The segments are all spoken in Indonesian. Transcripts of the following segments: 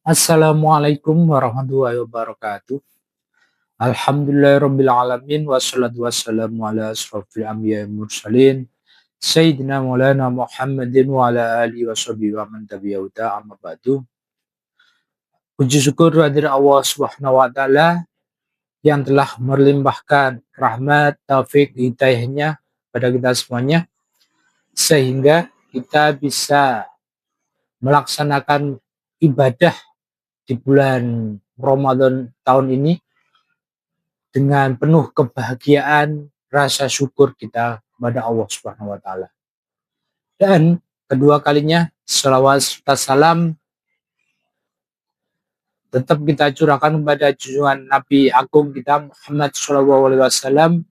Assalamualaikum warahmatullahi wabarakatuh. Alhamdulillahirrabbilalamin. Wassalatu wassalamu ala asrafil anbiya mursalin. Sayyidina maulana Muhammadin wa ala alihi wa sahbihi wa man tabi'ahu amma ba'du. Puji syukur hadir Allah subhanahu wa ta'ala yang telah melimpahkan rahmat, taufik, hidayahnya pada kita semuanya. Sehingga kita bisa melaksanakan ibadah di bulan Ramadan tahun ini dengan penuh kebahagiaan, rasa syukur kita kepada Allah Subhanahu wa taala. Dan kedua kalinya selawat serta salam tetap kita curahkan kepada junjungan Nabi agung kita Muhammad sallallahu alaihi wasallam,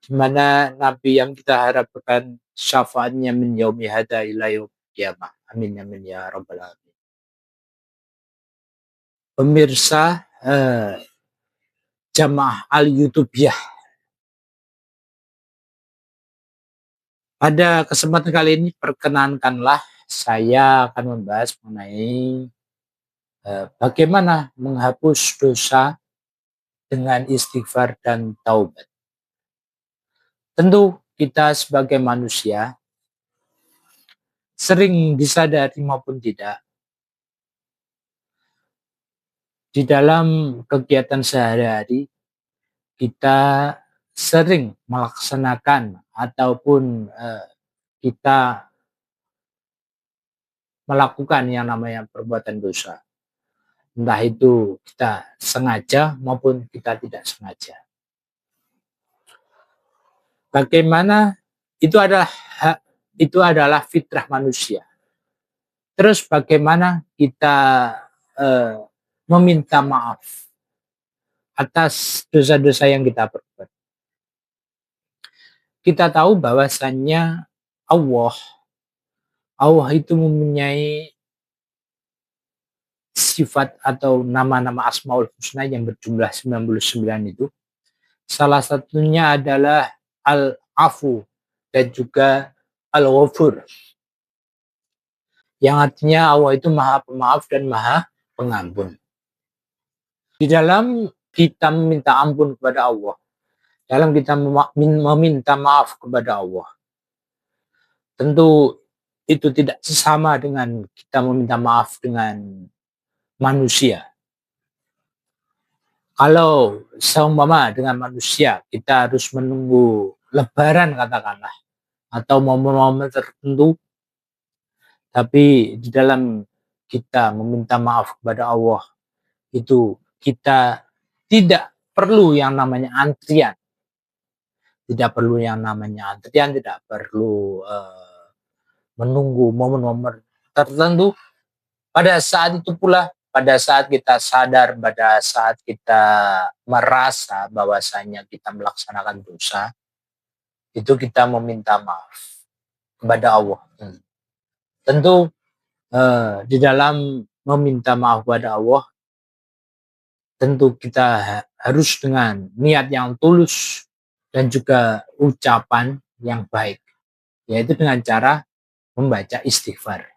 di mana Nabi yang kita harapkan syafaatnya min yaumi hada ila yaumil qiyamah. Amin amin ya rabbal alamin. Pemirsa jamaah Al Yutubiyah, pada kesempatan kali ini perkenankanlah saya akan membahas mengenai bagaimana menghapus dosa dengan istighfar dan taubat. Tentu kita sebagai manusia sering disadari maupun tidak, di dalam kegiatan sehari-hari kita sering melaksanakan ataupun kita melakukan yang namanya perbuatan dosa. Entah itu kita sengaja maupun kita tidak sengaja. Bagaimana itu adalah fitrah manusia. Terus bagaimana kita meminta maaf atas dosa-dosa yang kita perbuat. Kita tahu bahwasannya Allah itu mempunyai sifat atau nama-nama Asmaul Husna yang berjumlah 99 itu. Salah satunya adalah Al-Afu dan juga Al-Ghafur. Yang artinya Allah itu maha pemaaf dan maha pengampun. Di dalam kita meminta ampun kepada Allah, dalam kita meminta maaf kepada Allah, tentu itu tidak sesama dengan kita meminta maaf dengan manusia. Kalau seumpama dengan manusia kita harus menunggu Lebaran katakanlah, atau momen-momen tertentu, tapi di dalam kita meminta maaf kepada Allah itu kita tidak perlu yang namanya antrian, tidak perlu menunggu momen-momen tertentu. Pada saat itu pula, pada saat kita sadar, pada saat kita merasa bahwasanya kita melaksanakan dosa, itu kita meminta maaf kepada Allah. Tentu di dalam meminta maaf kepada Allah, tentu kita harus dengan niat yang tulus dan juga ucapan yang baik, yaitu dengan cara membaca istighfar.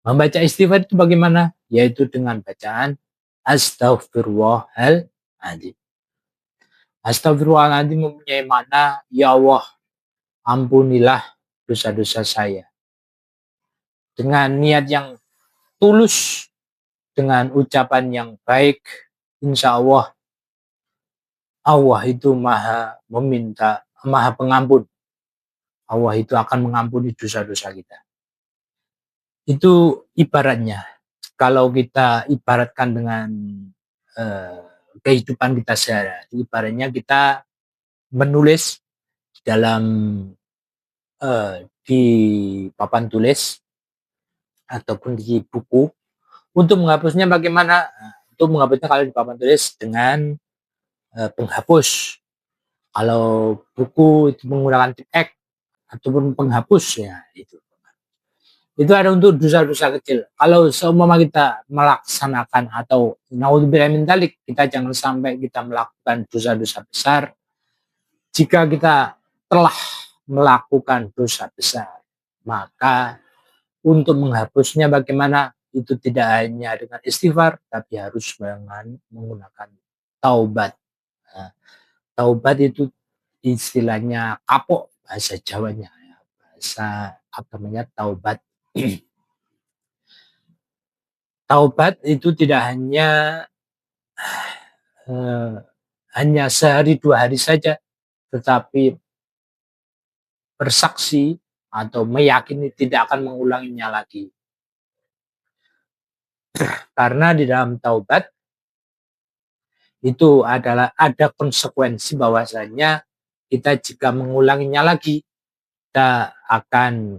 Membaca istighfar itu bagaimana? Yaitu dengan bacaan Astaghfirullahaladzim. Astaghfirullahaladzim mempunyai makna, ya Allah, ampunilah dosa-dosa saya. Dengan niat yang tulus, dengan ucapan yang baik, insya Allah, Allah itu maha pengampun. Allah itu akan mengampuni dosa-dosa kita. Itu ibaratnya, kalau kita ibaratkan dengan kehidupan kita sehari-hari, ibaratnya kita menulis di dalam di papan tulis ataupun di buku. Untuk menghapusnya bagaimana? Untuk menghapusnya kalau di papan tulis dengan penghapus. Kalau buku itu menggunakan tip X ataupun penghapus, ya itu. Itu ada untuk dosa-dosa kecil. Kalau seumpama kita melaksanakan atau naudzubillah min dzalik, kita jangan sampai kita melakukan dosa-dosa besar. Jika kita telah melakukan dosa besar, maka untuk menghapusnya bagaimana? itu tidak hanya dengan istighfar, tapi harus dengan menggunakan taubat. Nah, taubat itu istilahnya kapok bahasa Jawanya, ya, bahasa agamanya taubat. Taubat itu tidak eh, hanya sehari 2 hari saja, tetapi bersaksi atau meyakini tidak akan mengulanginya lagi. Karena di dalam taubat itu adalah ada konsekuensi bahwasanya kita jika mengulanginya lagi, kita akan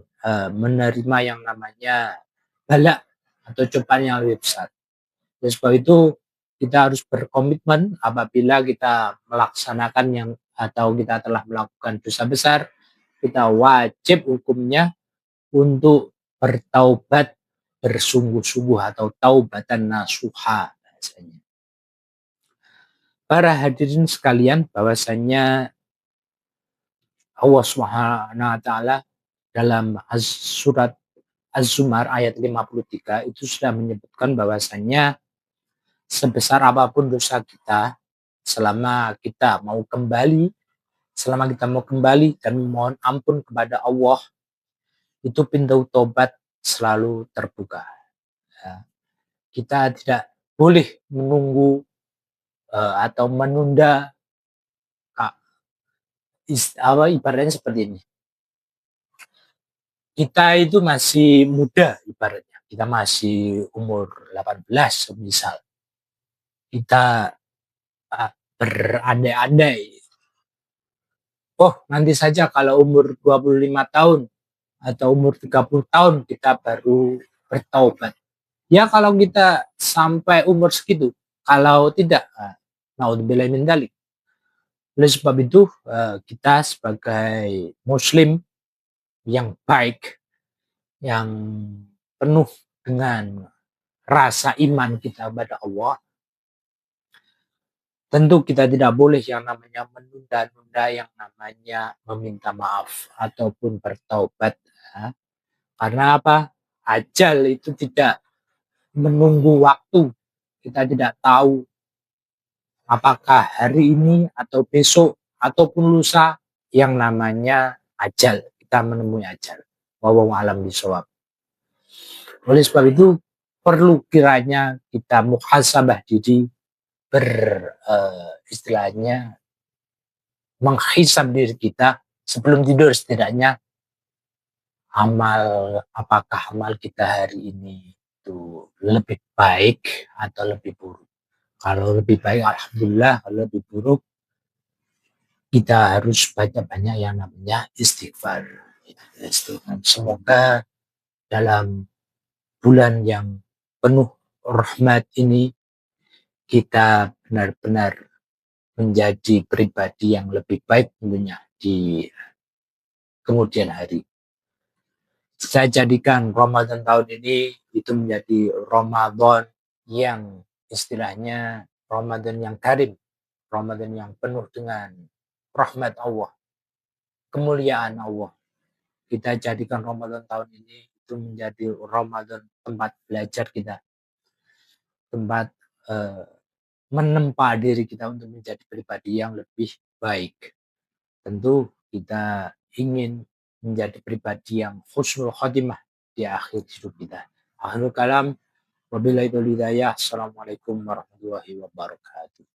menerima yang namanya bala atau cobaan yang lebih besar. Oleh sebab itu kita harus berkomitmen apabila kita melaksanakan yang atau kita telah melakukan dosa besar, kita wajib hukumnya untuk bertaubat bersungguh-sungguh atau taubatan nasuha bahasanya. Para hadirin sekalian, bahwasanya Allah Subhanahu wa taala dalam surat Az-Zumar ayat 53 itu sudah menyebutkan bahwasanya sebesar apapun dosa kita, selama kita mau kembali, dan memohon ampun kepada Allah, itu pintu tobat selalu terbuka. Ya. Kita tidak boleh menunggu atau menunda, ibaratnya seperti ini. Kita itu masih muda ibaratnya. Kita masih umur 18 misal. Kita berandai-andai. Oh, nanti saja kalau umur 25 tahun atau umur 30 tahun kita baru bertaubat. Ya kalau kita sampai umur segitu, kalau tidak, naudzubillah min dzalik. Oleh sebab itu, kita sebagai muslim yang baik, yang penuh dengan rasa iman kita kepada Allah, tentu kita tidak boleh yang namanya menunda-nunda yang namanya meminta maaf ataupun bertaubat. Ya. Karena apa? Ajal itu tidak menunggu waktu. Kita tidak tahu apakah hari ini atau besok ataupun lusa yang namanya ajal. Kita menemui ajal. Wallahu a'lam bishawab. Oleh sebab itu perlu kiranya kita muhasabah diri, istilahnya menghisab diri kita sebelum tidur setidaknya, apakah amal kita hari ini itu lebih baik atau lebih buruk. Kalau lebih baik alhamdulillah, kalau lebih buruk kita harus banyak-banyak yang namanya istighfar. Semoga dalam bulan yang penuh rahmat ini kita benar-benar menjadi pribadi yang lebih baik tentunya di kemudian hari. Saya jadikan Ramadan tahun ini itu menjadi Ramadan yang istilahnya Ramadan yang karim, Ramadan yang penuh dengan rahmat Allah, kemuliaan Allah. Kita jadikan Ramadan tahun ini itu menjadi Ramadan tempat belajar kita, tempat menempa diri kita untuk menjadi pribadi yang lebih baik. Tentu kita ingin menjadi pribadi yang husnul khotimah di akhir hidup kita. Akhirul kalam, wabillahi taufiq hidayah. Assalamualaikum warahmatullahi wabarakatuh.